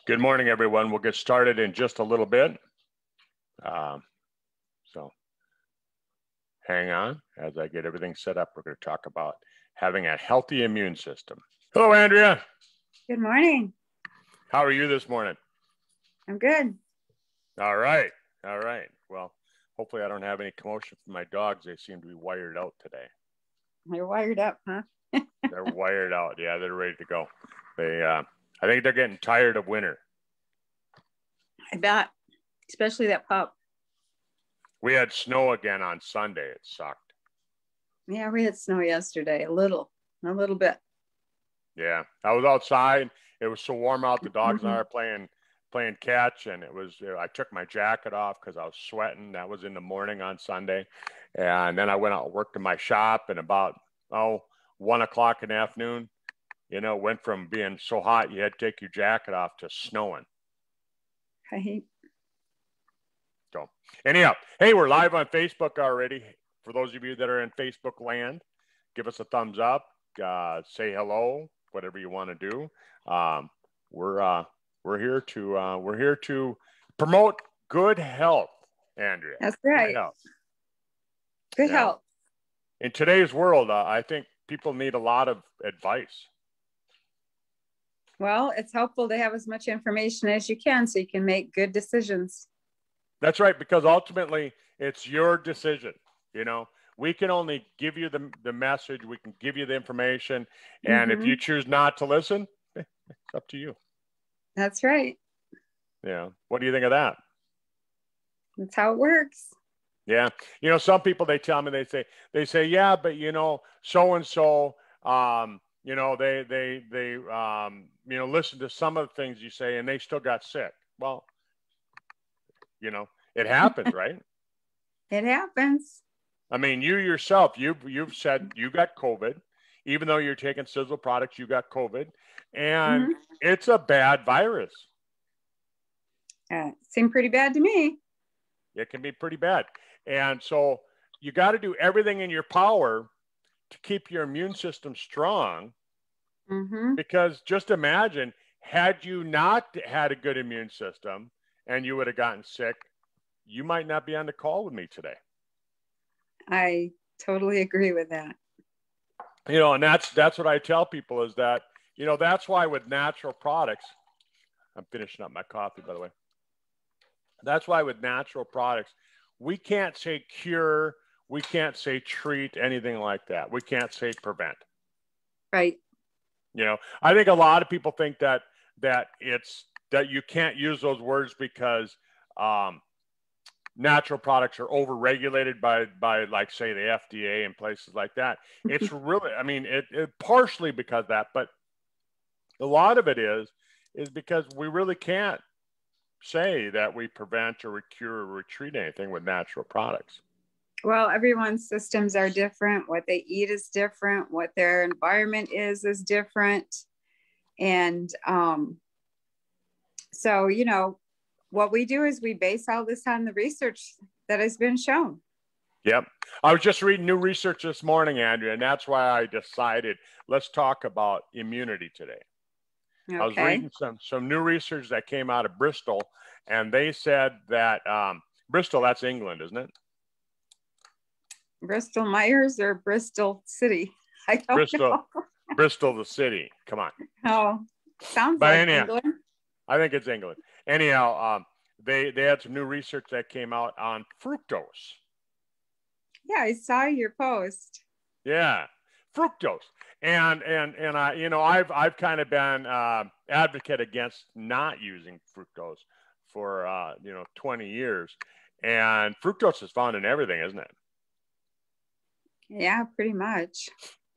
Good morning, everyone. We'll get started in just a little bit. So hang on as I get everything set up. We're going to talk about having a healthy immune system. Hello, Andrea. Good morning. How are you this morning? I'm good. All right. All right. Well, hopefully I don't have any commotion from my dogs. They seem to be wired out today. They're wired up, huh? They're wired out. Yeah, they're ready to go. I think they're getting tired of winter. I bet, especially that pup. We had snow again on Sunday. It sucked. Yeah, we had snow yesterday, a little bit. Yeah, I was outside. It was so warm out. The dogs and I were playing catch, and I took my jacket off because I was sweating. That was in the morning on Sunday, and then I went out and worked in my shop. And about 1 o'clock in the afternoon, it went from being so hot you had to take your jacket off to snowing. Right. So anyhow, hey, we're live on Facebook already. For those of you that are in Facebook land, give us a thumbs up, say hello, whatever you want to do. We're here to promote good health, Andrea. That's right. Good health. In today's world, I think people need a lot of advice. Well, it's helpful to have as much information as you can so you can make good decisions. That's right, because ultimately it's your decision. We can only give you the message. We can give you the information. And if you choose not to listen, it's up to you. That's right. Yeah. What do you think of that? That's how it works. Yeah. Some people, they tell me, they say, yeah, but so-and-so, they listen to some of the things you say and they still got sick. Well, it happens, right? It happens. I mean, you yourself, you've said you got COVID, even though you're taking Sizzle products, you got COVID, and it's a bad virus. Seemed pretty bad to me. It can be pretty bad. And so you got to do everything in your power to keep your immune system strong. Because just imagine, had you not had a good immune system and you would have gotten sick, you might not be on the call with me today. I totally agree with that. And that's what I tell people is that, that's why with natural products, I'm finishing up my coffee, by the way. That's why with natural products, we can't say cure, we can't say treat, anything like that. We can't say prevent. Right. I think a lot of people think that you can't use those words because natural products are overregulated by like, say, the FDA and places like that. It's really, I mean, it partially because of that, but a lot of it is because we really can't say that we prevent or we cure or we treat anything with natural products. Well, everyone's systems are different. What they eat is different. What their environment is different. And so, what we do is we base all this on the research that has been shown. Yep. I was just reading new research this morning, Andrea, and that's why I decided let's talk about immunity today. Okay. I was reading some new research that came out of Bristol, and they said that Bristol, that's England, isn't it? Bristol Myers or Bristol City? I don't know. Bristol, the city. Come on. Oh, sounds like England. I think it's England. Anyhow, they had some new research that came out on fructose. Yeah, I saw your post. Yeah, fructose, and I've kind of been advocate against not using fructose for 20 years, and fructose is found in everything, isn't it? Yeah, pretty much.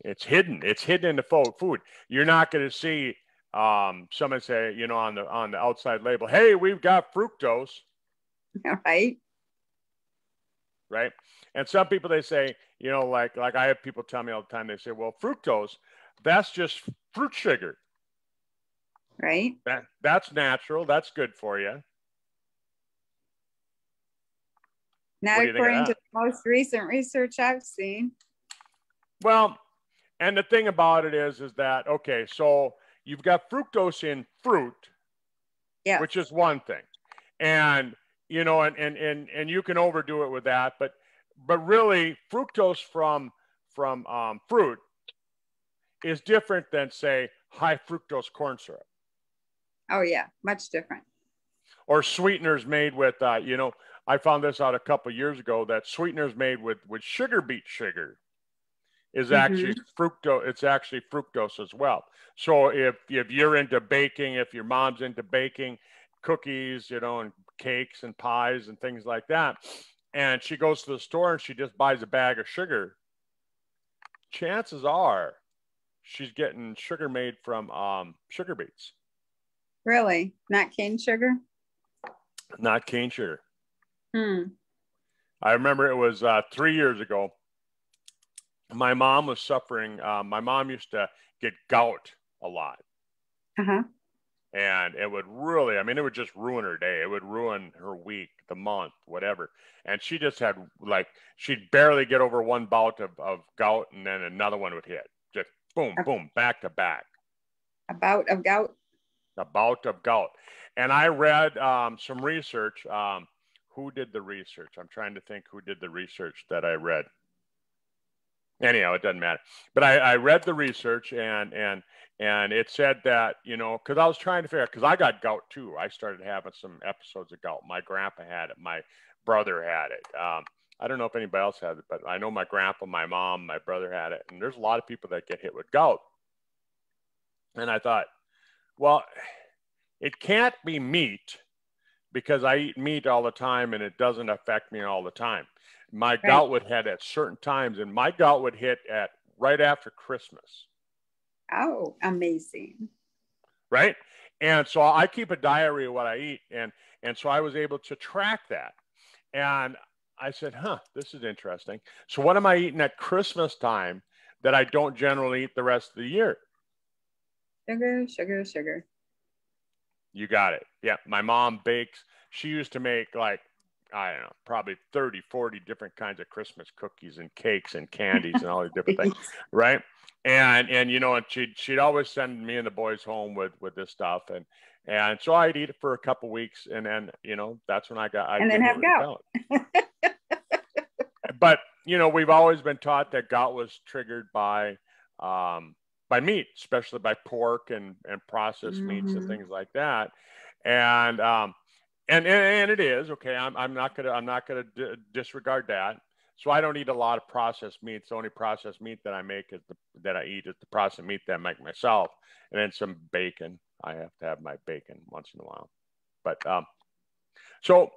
It's hidden. It's hidden in the food. You're not going to see someone say, on the outside label, "Hey, we've got fructose." Right. Right. And some people, they say, like I have people tell me all the time, they say, well, fructose, that's just fruit sugar. Right. That's natural. That's good for you. Not according to the most recent research I've seen. Well, and the thing about it is that, okay, so you've got fructose in fruit, Yes. which is one thing. And, you know, and you can overdo it with that, but really fructose from fruit is different than, say, high fructose corn syrup. Oh yeah, much different. Or sweeteners made with, you know, I found this out a couple years ago, that sweeteners made with sugar beet sugar is actually fructose. It's actually fructose as well. So if you're into baking, if your mom's into baking cookies, you know, and cakes and pies and things like that, and she goes to the store and she just buys a bag of sugar, chances are she's getting sugar made from sugar beets. Really? Not cane sugar? Not cane sugar. Hmm. I remember it was 3 years ago. My mom was suffering. My mom used to get gout a lot. Uh-huh. And it would really, I mean, it would just ruin her day. It would ruin her week, the month, whatever. And she just had, like, she'd barely get over one bout of gout, and then another one would hit. Just boom, boom, back to back. A bout of gout? A bout of gout. And I read some research. Who did the research? I'm trying to think who did the research that I read. Anyhow, it doesn't matter. But I read the research, and it said that, you know, because I was trying to figure out, because I got gout too. I started having some episodes of gout. My grandpa had it. My brother had it. I don't know if anybody else had it, but I know my grandpa, my mom, my brother had it. And there's a lot of people that get hit with gout. And I thought, well, it can't be meat, because I eat meat all the time and it doesn't affect me all the time. My gout would hit at certain times, and my gout would hit at right after Christmas. Oh, amazing. Right. And so I keep a diary of what I eat. And so I was able to track that. And I said, this is interesting. So what am I eating at Christmas time that I don't generally eat the rest of the year? Sugar, sugar, sugar. You got it. Yeah. My mom bakes. She used to make, like, I don't know, probably 30, 40 different kinds of Christmas cookies and cakes and candies and all these different things. Right. And you know, and she'd always send me and the boys home with this stuff. And so I'd eat it for a couple of weeks. And then, you know, that's when I'd then have gout. But, you know, we've always been taught that gout was triggered by meat, especially by pork and processed meats and things like that. And it is okay. I'm not gonna disregard that. So I don't eat a lot of processed meats. The only processed meat that I make that I eat is the processed meat that I make myself, and then some bacon. I have to have my bacon once in a while. But so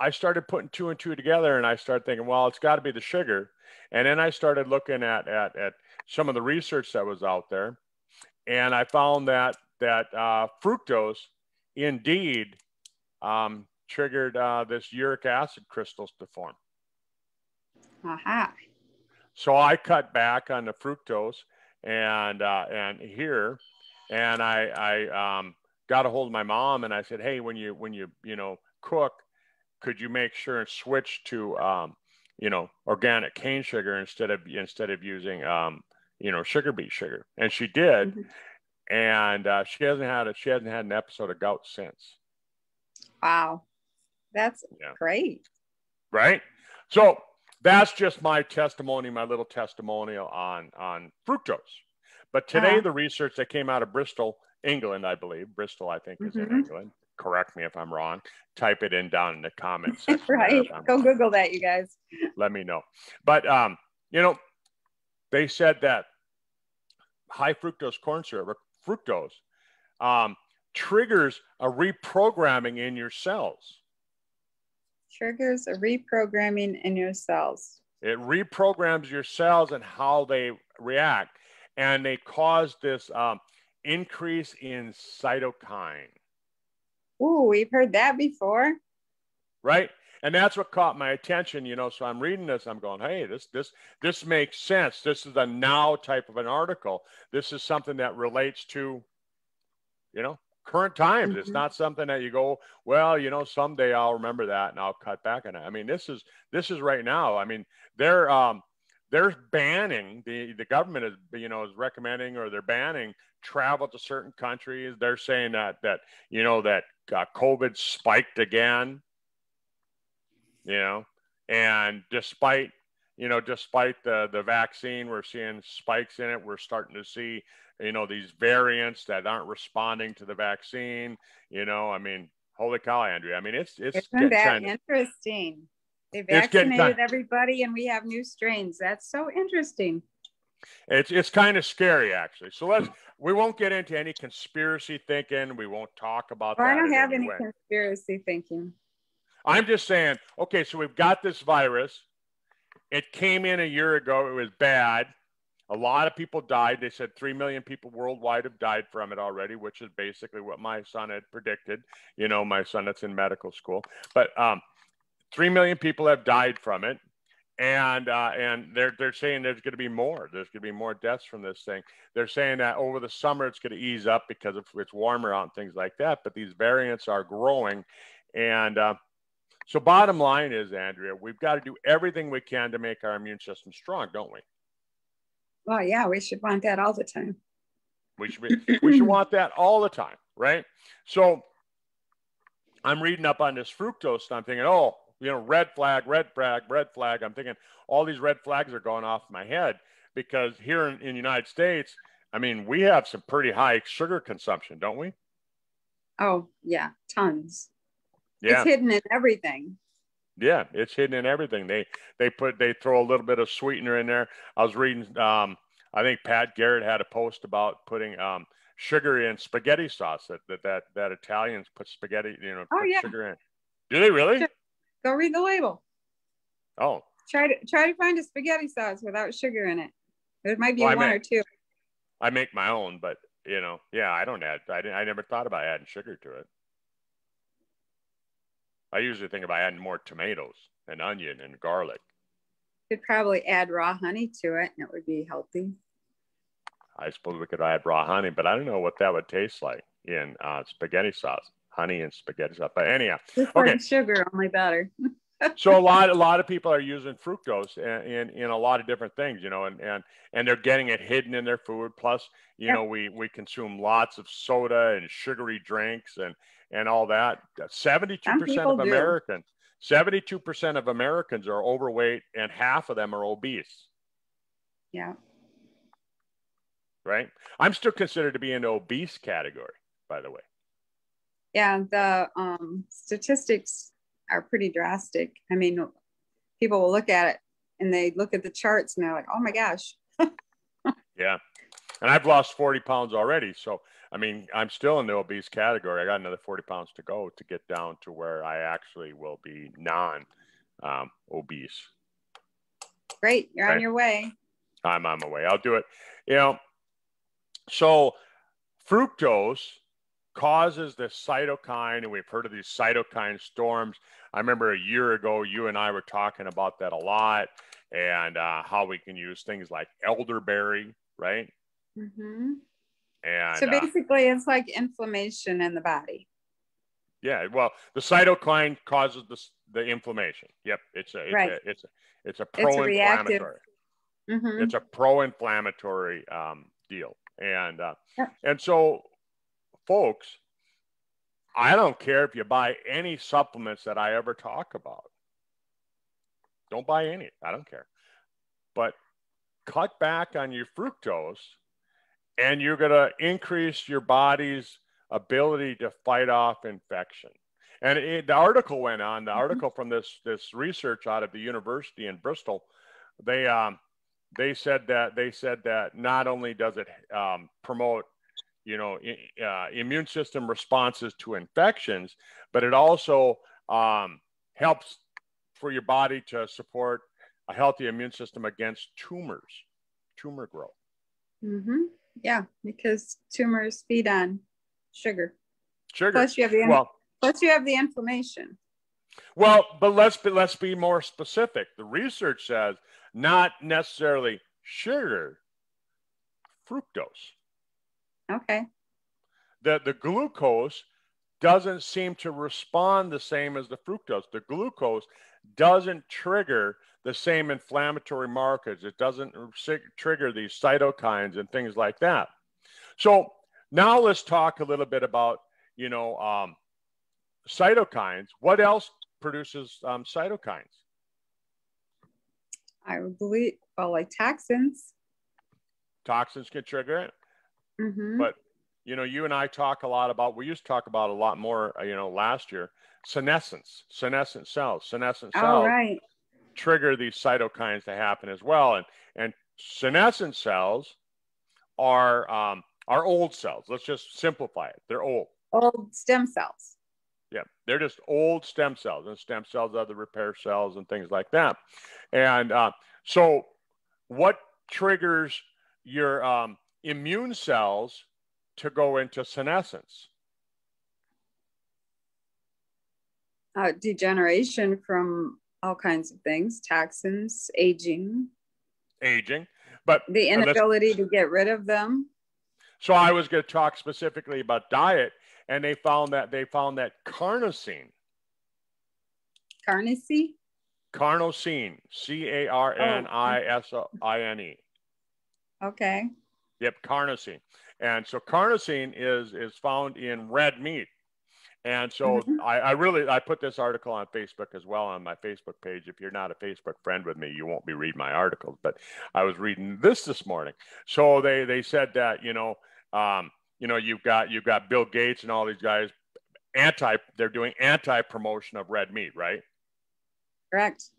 I started putting two and two together, and I started thinking, well, it's got to be the sugar. And then I started looking at some of the research that was out there, and I found that fructose indeed triggered this uric acid crystals to form. Aha. So I cut back on the fructose and here, and I got a hold of my mom, and I said, hey, when you cook, could you make sure and switch to organic cane sugar instead of using sugar beet sugar? And she did. And she hasn't had an episode of gout since. Wow, that's great. Right. So that's just my testimony, my little testimonial on fructose. But today, the research that came out of Bristol, England, I believe, Bristol, I think, is in England. Correct me if I'm wrong. Type it in down in the comments section. Right. Go wrong. Google that, you guys. Let me know. But they said that high fructose corn syrup, fructose, triggers a reprogramming in your cells. Triggers a reprogramming in your cells. It reprograms your cells and how they react. And they cause this increase in cytokine. Ooh, we've heard that before. Right. And that's what caught my attention, so I'm reading this, I'm going, hey, this makes sense. This is a now type of an article. This is something that relates to, current times. It's not something that you go, well, someday I'll remember that and I'll cut back on it. I mean, this is right now. I mean, they're banning, the government is recommending, or they're banning travel to certain countries. They're saying that COVID spiked again, you know, and despite the vaccine, we're seeing spikes in it. We're starting to see, these variants that aren't responding to the vaccine. I mean, holy cow, Andrea. I mean, it's Isn't that interesting? They vaccinated everybody and we have new strains. That's so interesting. It's kind of scary, actually. So we won't get into any conspiracy thinking. We won't talk about that. I don't have any conspiracy thinking. I'm just saying, okay, so we've got this virus. It came in a year ago. It was bad. A lot of people died. They said 3 million people worldwide have died from it already, which is basically what my son had predicted. My son that's in medical school. But 3 million people have died from it. And they're saying there's going to be more. There's going to be more deaths from this thing. They're saying that over the summer it's going to ease up because it's warmer out and things like that. But these variants are growing. And so bottom line is, Andrea, we've got to do everything we can to make our immune system strong, don't we? Well, yeah, we should want that all the time. We should want that all the time, right? So I'm reading up on this fructose and I'm thinking, red flag, red flag, red flag. I'm thinking all these red flags are going off my head because here in the United States, I mean, we have some pretty high sugar consumption, don't we? Oh, yeah, tons. Yeah. It's hidden in everything. Yeah, it's hidden in everything. They throw a little bit of sweetener in there. I was reading, I think Pat Garrett had a post about putting sugar in spaghetti sauce that Italians put spaghetti, sugar in. Do they really? Go read the label. Oh. Try to find a spaghetti sauce without sugar in it. There might be one or two. I make my own, but I don't add. I never thought about adding sugar to it. I usually think about adding more tomatoes and onion and garlic. Could probably add raw honey to it, and it would be healthy. I suppose we could add raw honey, but I don't know what that would taste like in spaghetti sauce. Honey and spaghetti sauce. But anyhow, just like sugar, only better. So a lot of people are using fructose in a lot of different things, and they're getting it hidden in their food. Plus, we consume lots of soda and sugary drinks and all that. 72% of Americans are overweight and half of them are obese. Yeah. Right. I'm still considered to be in the obese category, by the way. Yeah, the statistics are pretty drastic. I mean, people will look at it and they look at the charts and they're like, oh my gosh. Yeah. And I've lost 40 pounds already. So, I mean, I'm still in the obese category. I got another 40 pounds to go to get down to where I actually will be non-obese. Great. You're on your way. I'm on my way. I'll do it. So fructose causes the cytokine, and we've heard of these cytokine storms. I remember a year ago, you and I were talking about that a lot, and how we can use things like elderberry, right? Mm-hmm. And so basically, it's like inflammation in the body. Yeah, well, the cytokine causes the inflammation. Yep, it's a pro-inflammatory. Mm-hmm. It's a pro-inflammatory deal, and so. Folks, I don't care if you buy any supplements that I ever talk about. Don't buy any. I don't care. But cut back on your fructose and you're going to increase your body's ability to fight off infection. And the article went on, the article from this research out of the university in Bristol, they said that not only does it promote immune system responses to infections, but it also helps for your body to support a healthy immune system against tumor growth. Mm-hmm. Yeah, because tumors feed on sugar. Plus you have the inflammation. Well, but let's be more specific. The research says not necessarily sugar, fructose. Okay. The glucose doesn't seem to respond the same as the fructose. The glucose doesn't trigger the same inflammatory markers. It doesn't trigger these cytokines and things like that. So now let's talk a little bit about, cytokines. What else produces cytokines? I would believe, well, like toxins. Toxins can trigger it. Mm-hmm. But, you know, you and I talk a lot about, we used to talk about a lot more, you know, last year, senescent cells. Senescent All cells right. trigger these cytokines to happen as well. And senescent cells are old cells. Let's just simplify it. They're old. Old stem cells. Yeah, they're just old stem cells, and stem cells are the repair cells and things like that. And so what triggers your immune cells to go into senescence? Degeneration from all kinds of things, toxins, aging. But the inability to get rid of them. So I was going to talk specifically about diet, and they found that carnosine, carnosine, Okay. Yep, carnosine. And so carnosine is found in red meat. And so I put this article on Facebook as well, on my Facebook page. If you're not a Facebook friend with me, you won't be reading my articles, but I was reading this morning. So they said that, you've got Bill Gates and all these guys they're doing anti-promotion of red meat, right? Correct.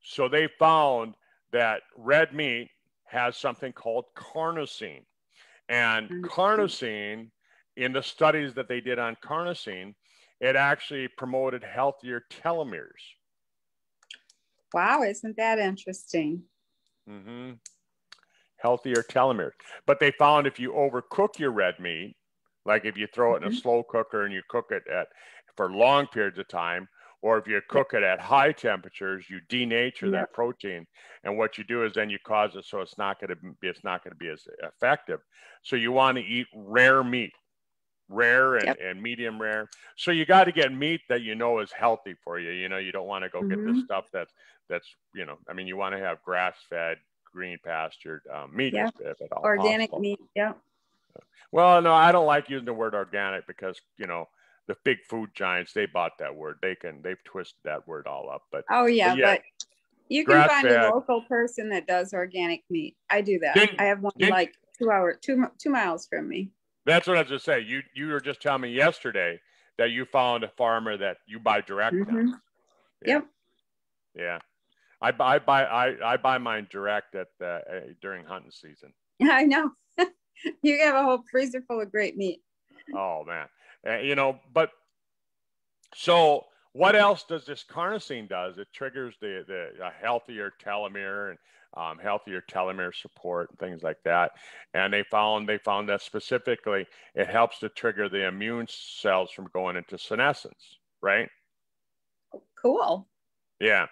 So they found that red meat has something called carnosine. And carnosine, in the studies that they did on carnosine, it actually promoted healthier telomeres. Wow, isn't that interesting? Mm-hmm. Healthier telomeres. But they found if you overcook your red meat, like if you throw it in a slow cooker and you cook it for long periods of time, or if you cook it at high temperatures, you denature that protein. And what you do is then you cause it so it's not going to be as effective. So you want to eat rare meat, and medium rare. So you got to get meat that you know is healthy for you. You know, you don't want to go get this stuff that's you want to have grass-fed, green pastured meat if at all organic possible. Meat. Yeah. Well, no, I don't like using the word organic because the big food giants, they bought that word. They've twisted that word all up. But but you can find a local person that does organic meat. I do that. I have one 2 miles from me. That's what I was going to say. You were just telling me yesterday that you found a farmer that you buy direct now. Yep. Yeah. I buy mine direct during hunting season. I know. You have a whole freezer full of great meat. Oh man. But so what else does this carnosine does? It triggers the healthier telomere and healthier telomere support and things like that. And they found that specifically it helps to trigger the immune cells from going into senescence, right? Cool. Yeah.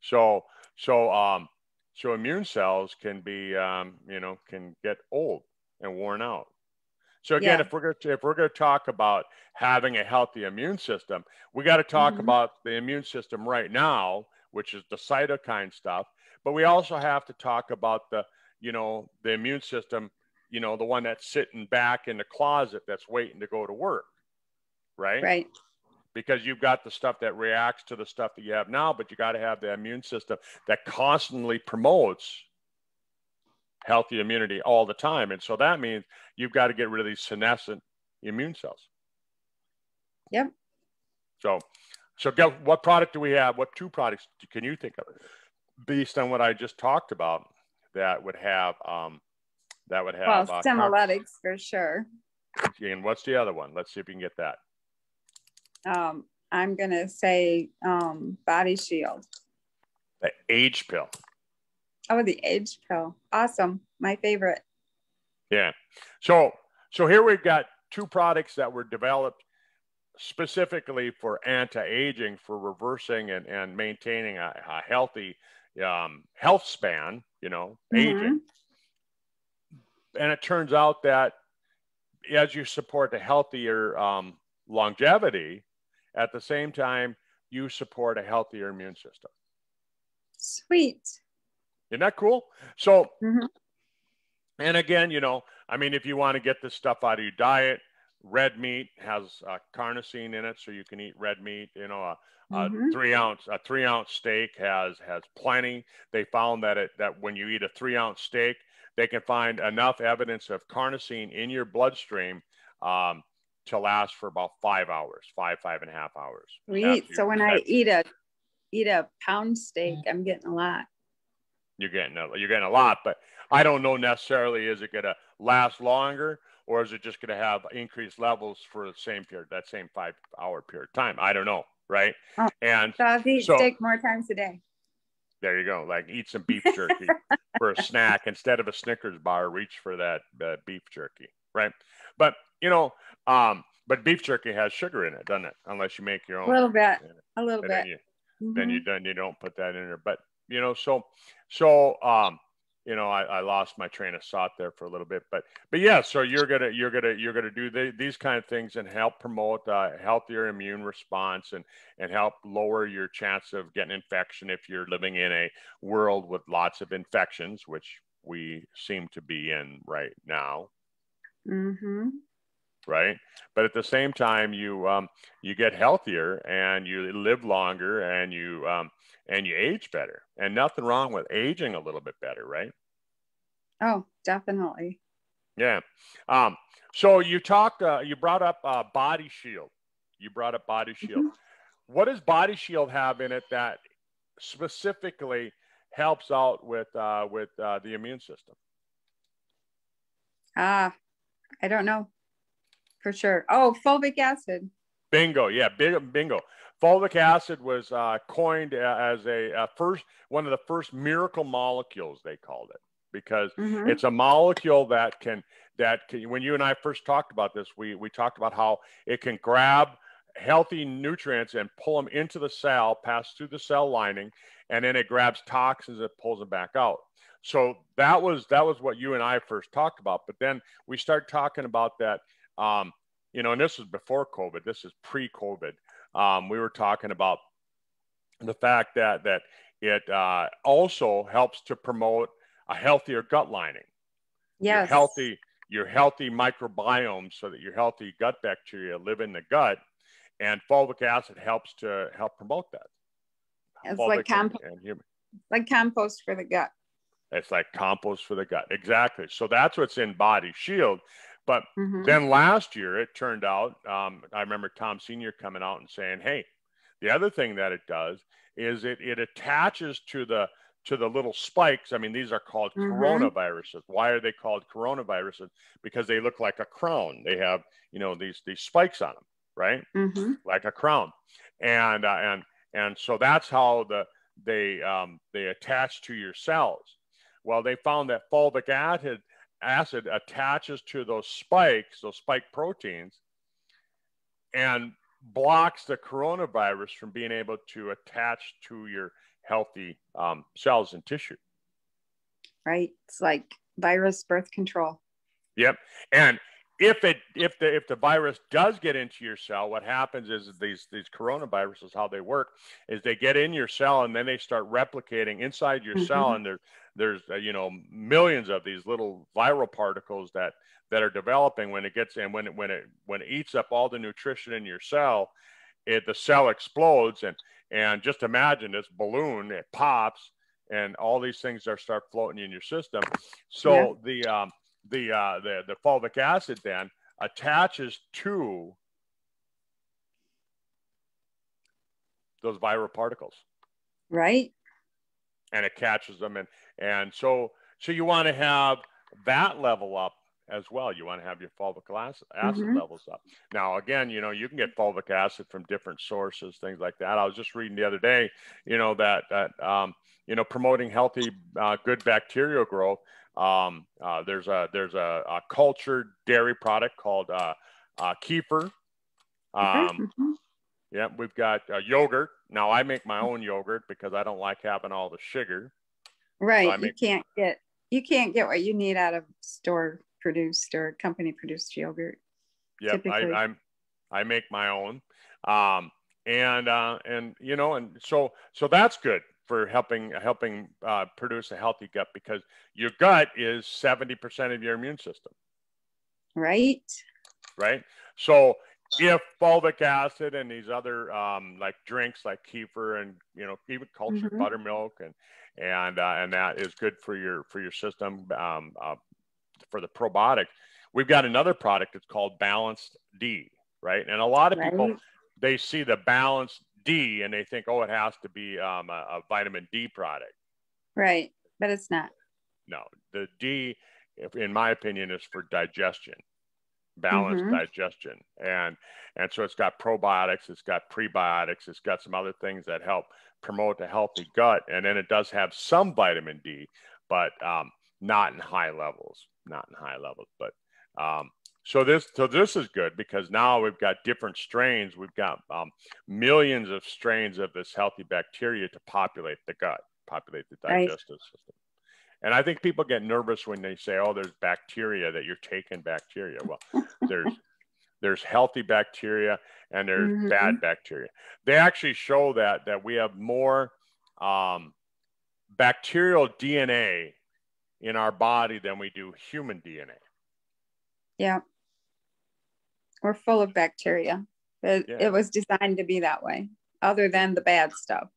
So immune cells can be can get old and worn out. So again, if we're going to talk about having a healthy immune system, we got to talk about the immune system right now, which is the cytokine stuff. But we also have to talk about the immune system, the one that's sitting back in the closet that's waiting to go to work, right? Right. Because you've got the stuff that reacts to the stuff that you have now, but you got to have the immune system that constantly promotes healthy immunity all the time. And so that means you've got to get rid of these senescent immune cells. Yep. So what product do we have? What two products can you think of based on what I just talked about that would have Stemoletics for sure. And what's the other one? Let's see if we can get that. I'm going to say Body Shield. The age pill. Oh, the age pill. Awesome. My favorite. Yeah. So here we've got two products that were developed specifically for anti-aging, for reversing and maintaining a healthy health span, aging. And it turns out that as you support a healthier longevity, at the same time, you support a healthier immune system. Sweet. Isn't that cool? So, and again, if you want to get this stuff out of your diet, red meat has carnosine in it, so you can eat red meat. You know, a Mm-hmm. 3 ounce steak has plenty. They found that when you eat a 3 ounce steak, they can find enough evidence of carnosine in your bloodstream to last for about 5 hours, 5.5 hours. Sweet. So when I eat a pound steak, I'm getting a lot. You're getting a lot, but I don't know necessarily, is it going to last longer, or is it just going to have increased levels for the same period, that same 5 hour period of time? I don't know. Right. Oh, And so I'll eat steak more times a day. There you go. Like, eat some beef jerky for a snack instead of a Snickers bar. Reach for that beef jerky. Right. But, but beef jerky has sugar in it, doesn't it? Unless you make your own. A little bit. A little bit. Then you don't put that in there. But, I lost my train of thought there for a little bit, but yeah, so you're gonna do these kind of things and help promote a healthier immune response and help lower your chance of getting infection if you're living in a world with lots of infections, which we seem to be in right now. Mm-hmm. Right, but at the same time, you get healthier and you live longer and you age better, and nothing wrong with aging a little bit better, right? Oh, definitely. Yeah. So you brought up Body Shield. You brought up Body Shield. Mm-hmm. What does Body Shield have in it that specifically helps out with the immune system? I don't know. For sure. Oh, fulvic acid. Bingo. Yeah, bingo. Fulvic acid was coined as one of the first miracle molecules, they called it, because it's a molecule that can, when you and I first talked about this, we talked about how it can grab healthy nutrients and pull them into the cell, pass through the cell lining, and then it grabs toxins and pulls them back out. So that was what you and I first talked about. But then we started talking about that. And this was before COVID. This is pre-COVID. We were talking about the fact that it also helps to promote a healthier gut lining. Yes. Your healthy microbiome, so that your healthy gut bacteria live in the gut, and fulvic acid helps promote that. It's like compost for the gut. It's like compost for the gut. Exactly. So that's what's in Body Shield. But then last year, it turned out, I remember Tom Sr. coming out and saying, hey, the other thing that it does is it attaches to the little spikes. I mean, these are called coronaviruses. Why are they called coronaviruses? Because they look like a crown. They have, these spikes on them, right? Like a crown. And so that's how they attach to your cells. Well, they found that fulvic acid attaches to those spike proteins and blocks the coronavirus from being able to attach to your healthy cells and tissue. Right. It's like virus birth control. Yep. And if the virus does get into your cell, what happens is these coronaviruses, how they work is they get in your cell and then they start replicating inside your cell, and there's millions of these little viral particles that are developing. When it gets in, when it eats up all the nutrition in your cell, the cell explodes, and just imagine this balloon, it pops, and all these things start floating in your system. So the fulvic acid then attaches to those viral particles, right? And it catches them, and so you want to have that level up as well. You want to have your fulvic acid levels up. Now, again, you can get fulvic acid from different sources, things like that. I was just reading the other day, that promoting healthy, good bacterial growth. There's a cultured dairy product called kefir. Yeah, we've got yogurt. Now, I make my own yogurt because I don't like having all the sugar. Right. So you can't get what you need out of store produced or company produced yogurt. Yep, I make my own. And so that's good for helping produce a healthy gut, because your gut is 70% of your immune system. Right. Right. So if fulvic acid and these other like drinks like kefir and even cultured Mm-hmm. buttermilk and that is good for your system for the probiotics. We've got another product that's called Balanced D, right? And a lot of people, Right. they see the Balanced D and they think, oh, it has to be a vitamin D product. Right. But it's not. No, the D, in my opinion, is for digestion, balanced Mm-hmm. digestion, and so it's got probiotics, it's got prebiotics, it's got some other things that help promote a healthy gut, and then it does have some vitamin D, but not in high levels, But so this is good because now we've got different strains. We've got millions of strains of this healthy bacteria to populate the gut, populate the Right. digestive system. And I think people get nervous when they say, "Oh, there's bacteria that you're taking bacteria." Well, there's healthy bacteria and there's Mm-hmm. bad bacteria. They actually show that we have more bacterial DNA in our body than we do human DNA. Yeah. We're full of bacteria. It was designed to be that way, other than the bad stuff.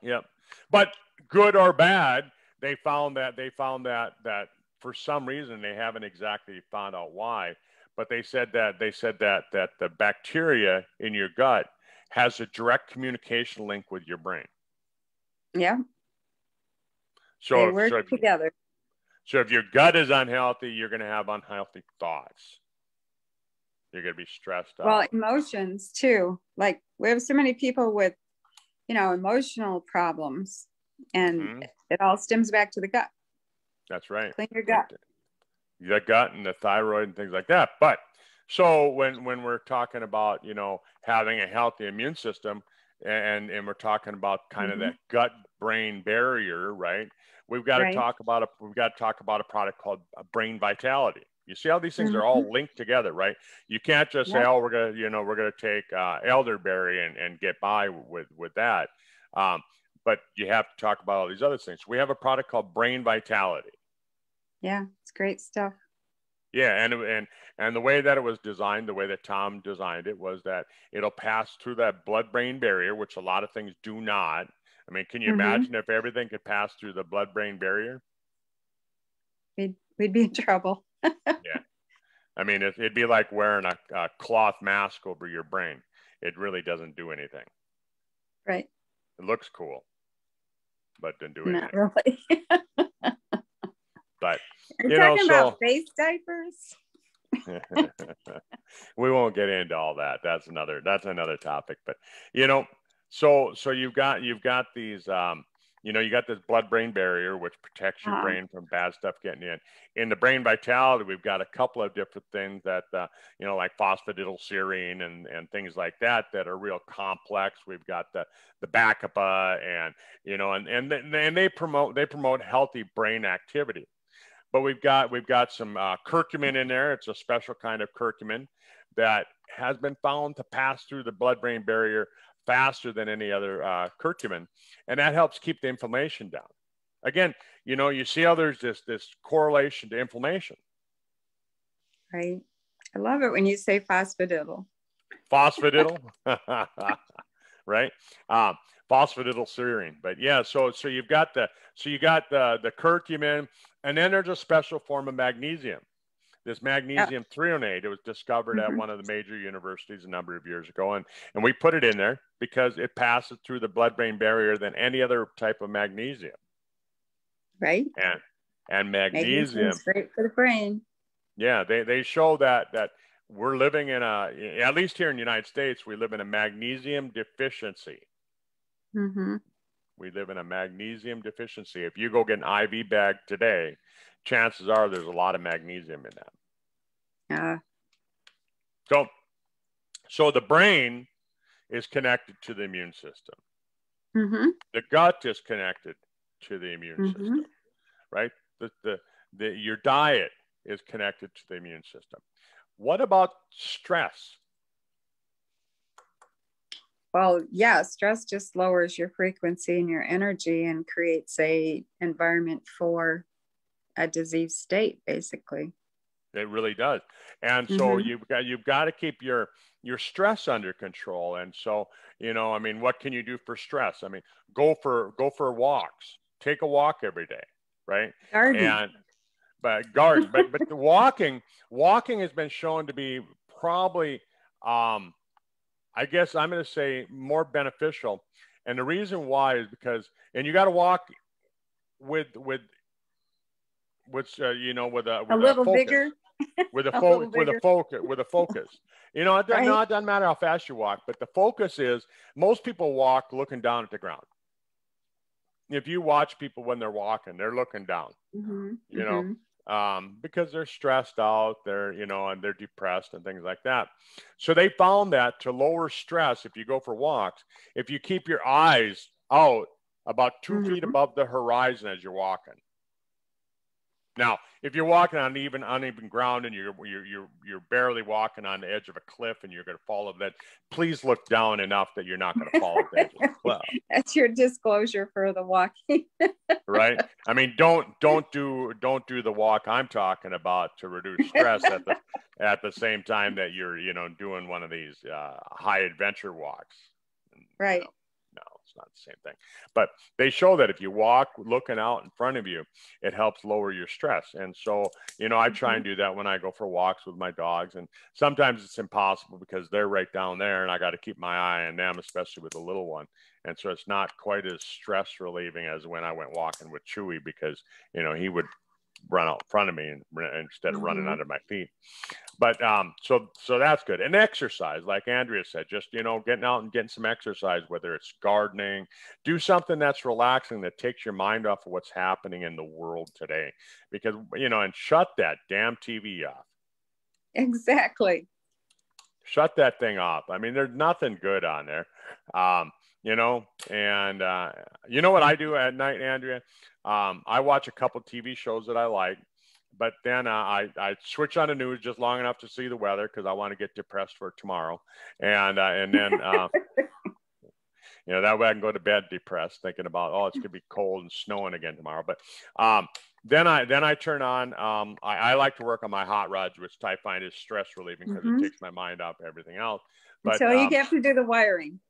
Yep. But good or bad, they found that for some reason, they haven't exactly found out why, but they said that the bacteria in your gut has a direct communication link with your brain. Yeah. So they work together. So if your gut is unhealthy, you're going to have unhealthy thoughts. You're going to be stressed out. Well, emotions too. Like we have so many people with, emotional problems, and it all stems back to the gut. That's right. Clean your gut. The gut and the thyroid and things like that. But so when we're talking about, having a healthy immune system and we're talking about kind of that gut brain barrier, right? We've got to talk about a product called Brain Vitality. You see how these things are all linked together, right? You can't just say, "Oh, we're gonna take elderberry and get by with that," but you have to talk about all these other things. We have a product called Brain Vitality. Yeah, it's great stuff. Yeah, and the way that it was designed, the way that Tom designed it, was that it'll pass through that blood-brain barrier, which a lot of things do not. I mean, can you imagine if everything could pass through the blood-brain barrier? We'd be in trouble. Yeah. I mean, it'd be like wearing a cloth mask over your brain. It really doesn't do anything. Right. It looks cool, but doesn't do anything. Not really. But, You're talking about face diapers? We won't get into all that. That's another topic. But, so you've got these, you got this blood-brain barrier, which protects your brain from bad stuff getting in. In the Brain Vitality, we've got a couple of different things that, like phosphatidylserine and things like that are real complex. We've got the Bacapa and they promote healthy brain activity. But we've got some curcumin in there. It's a special kind of curcumin that has been found to pass through the blood-brain barrier faster than any other curcumin, and that helps keep the inflammation down. Again, you see how there's this correlation to inflammation. Right. I love it when you say phosphatidyl. Phosphatidyl, right? Phosphatidylserine. But yeah, so you got the curcumin, and then there's a special form of magnesium. This magnesium threonate, it was discovered at one of the major universities a number of years ago. And we put it in there because it passes through the blood-brain barrier than any other type of magnesium. Right. And magnesium is great for the brain. Yeah, they show that we're living in at least here in the United States, we live in a magnesium deficiency. We live in a magnesium deficiency. If you go get an IV bag today, chances are there's a lot of magnesium in that. So the brain is connected to the immune system. The gut is connected to the immune system, right? Your diet is connected to the immune system. What about stress? Well, yeah, stress just lowers your frequency and your energy and creates a environment for a disease state, basically. It really does. And so you've got to keep your stress under control. And so, I mean, what can you do for stress? I mean, go for walks. Take a walk every day, right? Garden. And but the walking has been shown to be probably I guess I'm going to say more beneficial. And the reason why is because, and you got to walk with with with a little focus. bigger. With a focus. It doesn't matter how fast you walk, but the focus is most people walk looking down at the ground. If you watch people when they're walking, they're looking down, because they're stressed out, and they're depressed and things like that. So they found that to lower stress, if you go for walks, if you keep your eyes out about 2 feet above the horizon as you're walking. Now, if you're walking on uneven ground and you're barely walking on the edge of a cliff and you're going to fall over that, please look down enough that you're not going to fall off the edge of the cliff. That's your disclosure for the walking. Right? I mean, don't do the walk I'm talking about to reduce stress at the same time that you're doing one of these high adventure walks. Right. No, it's not the same thing. But they show that if you walk looking out in front of you, it helps lower your stress. And so, I try and do that when I go for walks with my dogs. And sometimes it's impossible because they're right down there and I got to keep my eye on them, especially with the little one. And so it's not quite as stress relieving as when I went walking with Chewy because, he would run out in front of me instead of running under my feet. But so that's good. And exercise, like Andrea said, just getting out and getting some exercise, whether it's gardening, do something that's relaxing that takes your mind off of what's happening in the world today, because and shut that damn TV off. Exactly. Shut that thing off. I mean, there's nothing good on there. And you know what I do at night, Andrea? I watch a couple TV shows that I like, but then I switch on the news just long enough to see the weather because I want to get depressed for tomorrow, and then that way I can go to bed depressed, thinking about it's gonna be cold and snowing again tomorrow. But then I turn on. I like to work on my hot rods, which I find is stress relieving because it takes my mind off everything else. But so you have to do the wiring.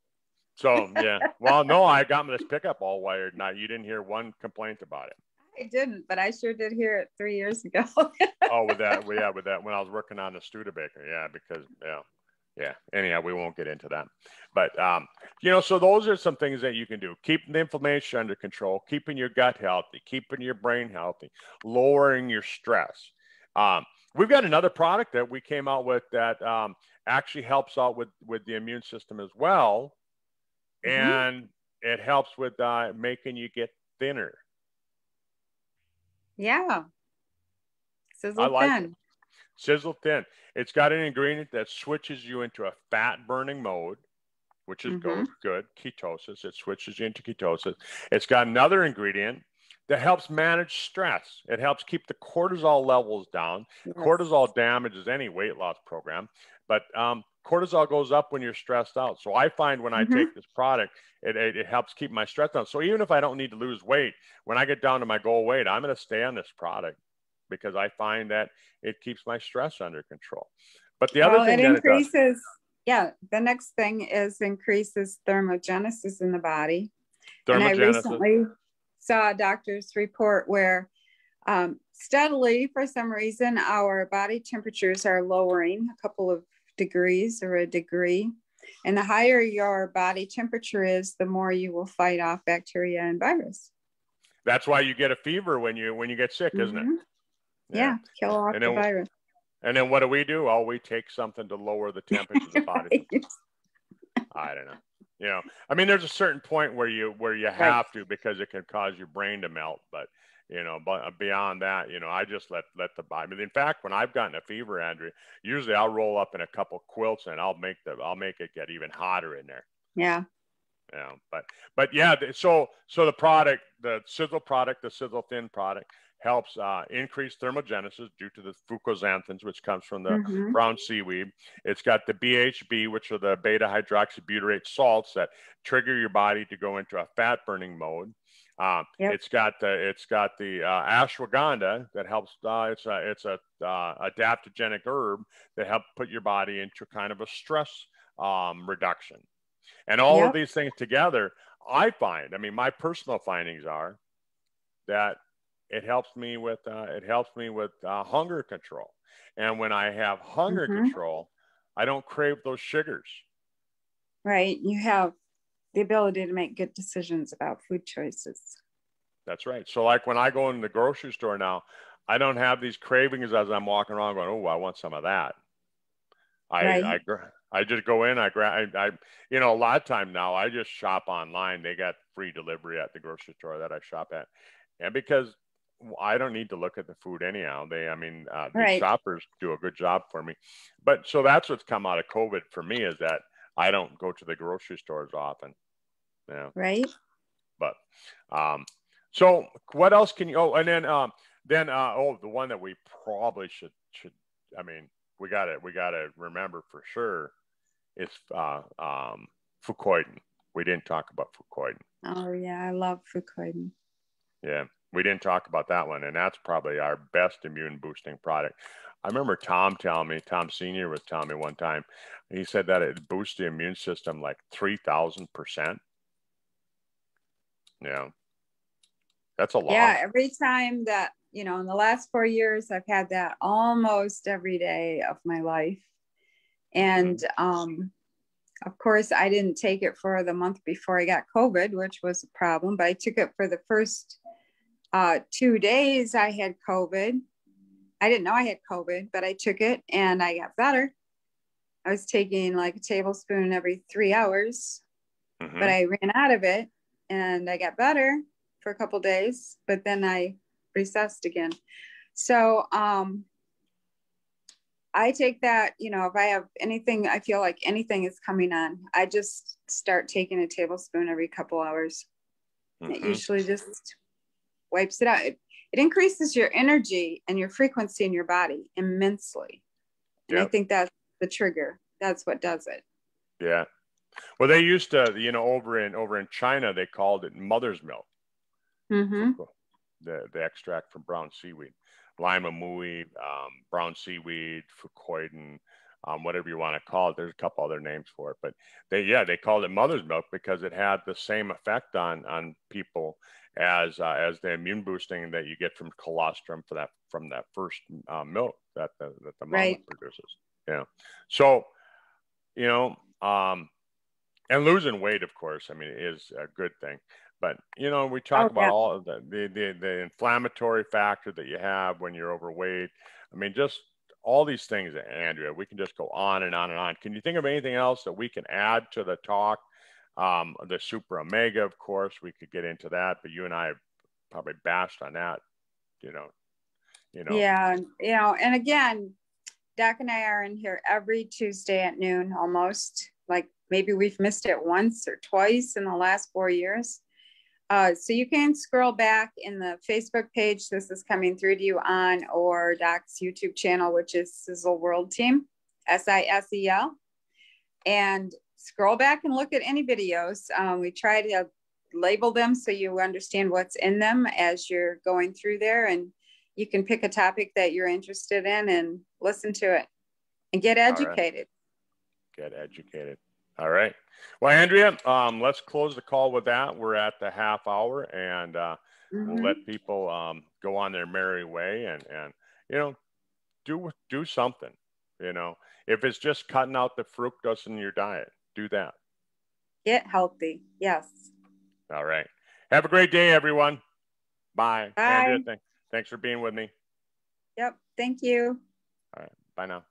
So, yeah. Well, no, I got this pickup all wired. Now, you didn't hear one complaint about it. I didn't, but I sure did hear it 3 years ago. With that, when I was working on the Studebaker. Yeah, because, yeah. Anyhow, we won't get into that. But, so those are some things that you can do. Keeping the inflammation under control, keeping your gut healthy, keeping your brain healthy, lowering your stress. We've got another product that we came out with that actually helps out with the immune system as well. And it helps with making you get thinner. Yeah. Sizzle Thin. Sizzle Thin. It's got an ingredient that switches you into a fat burning mode, which is good. Ketosis. It switches you into ketosis. It's got another ingredient that helps manage stress. It helps keep the cortisol levels down. Yes. Cortisol damages any weight loss program, but cortisol goes up when you're stressed out. So I find when I take this product, it helps keep my stress down. So even if I don't need to lose weight, when I get down to my goal weight, I'm going to stay on this product because I find that it keeps my stress under control. But the other thing that increases, it does, the next thing is increases thermogenesis in the body. And I recently saw a doctor's report where steadily, for some reason, our body temperatures are lowering a couple of degrees or a degree. And the higher your body temperature is, the more you will fight off bacteria and virus. That's why you get a fever when you get sick, isn't it? Yeah, kill off the virus. And then what do? Oh, we take something to lower the temperature of the body. I don't know. I mean, there's a certain point where you have to, because it can cause your brain to melt. But but beyond that, I just let the body. In fact, when I've gotten a fever, Andrea, usually I'll roll up in a couple quilts and I'll make it get even hotter in there. Yeah. But yeah. So the product, the Sizzle product, the Sizzle Thin product, helps increase thermogenesis due to the fucoxanthins, which comes from the brown seaweed. It's got the BHB, which are the beta hydroxybutyrate salts that trigger your body to go into a fat burning mode. Yep. It's got the ashwagandha that helps. It's a adaptogenic herb that helps put your body into kind of a stress reduction, and all of Yep. these things together. I find, I mean, my personal findings are that it helps me with hunger control, and when I have hunger control, I don't crave those sugars. Right. You have the ability to make good decisions about food choices. That's right. So like when I go in the grocery store now, I don't have these cravings as I'm walking around going, oh, I want some of that. Right. I just go in, I grab, you know, a lot of time now I just shop online. They got free delivery at the grocery store that I shop at. And because I don't need to look at the food anyhow. The shoppers do a good job for me. But so that's what's come out of COVID for me, is that I don't go to the grocery stores often. Yeah. Right. But, so what else can you, oh, and then, the one that we probably should, I mean, we gotta remember for sure is, Fucoidan. We didn't talk about Fucoidan. Oh yeah. I love Fucoidan. Yeah. We didn't talk about that one. And that's probably our best immune boosting product. I remember Tom Senior was telling me one time, he said that it boosts the immune system like 3,000%. Yeah. That's a lot. Yeah. Every time that, you know, in the last 4 years, I've had that almost every day of my life. And, of course, I didn't take it for the month before I got COVID, which was a problem, but I took it for the first 2 days I had COVID. I didn't know I had COVID, but I took it and I got better. I was taking like a tablespoon every 3 hours, but I ran out of it and I got better for a couple days, but then I recessed again. So I take that, you know, if I have anything, I feel like anything is coming on, I just start taking a tablespoon every couple hours. It usually just wipes it out. It increases your energy and your frequency in your body immensely. And I think that's the trigger. That's what does it. Yeah. Well, they used to, you know, over in China, they called it mother's milk. The extract from brown seaweed, lima mui, brown seaweed, Fucoidan, whatever you want to call it. There's a couple other names for it, but they called it mother's milk because it had the same effect on people as the immune boosting that you get from colostrum from that first milk that the mama produces. Yeah. So, you know, and losing weight, of course, I mean, is a good thing. But, you know, we talk about all of the inflammatory factor that you have when you're overweight. I mean, just all these things, Andrea, we can just go on and on and on. Can you think of anything else that we can add to the talk? The super omega, of course, we could get into that, but you and I have probably bashed on that, you know. Yeah. You know, and again, Doc and I are in here every Tuesday at noon almost. Like maybe we've missed it once or twice in the last 4 years. So you can scroll back in the Facebook page this is coming through to you on, or Doc's YouTube channel, which is Sizzle World Team, SISEL, and scroll back and look at any videos. We try to label them so you understand what's in them as you're going through there, and you can pick a topic that you're interested in and listen to it and get educated. Get educated. All right. Well, Andrea, let's close the call with that. We're at the half hour, and we'll let people go on their merry way, and you know, do something. You know, if it's just cutting out the fructose in your diet, do that. Get healthy. Yes. All right. Have a great day, everyone. Bye. Bye. Andrea, thanks for being with me. Yep. Thank you. All right. Bye now.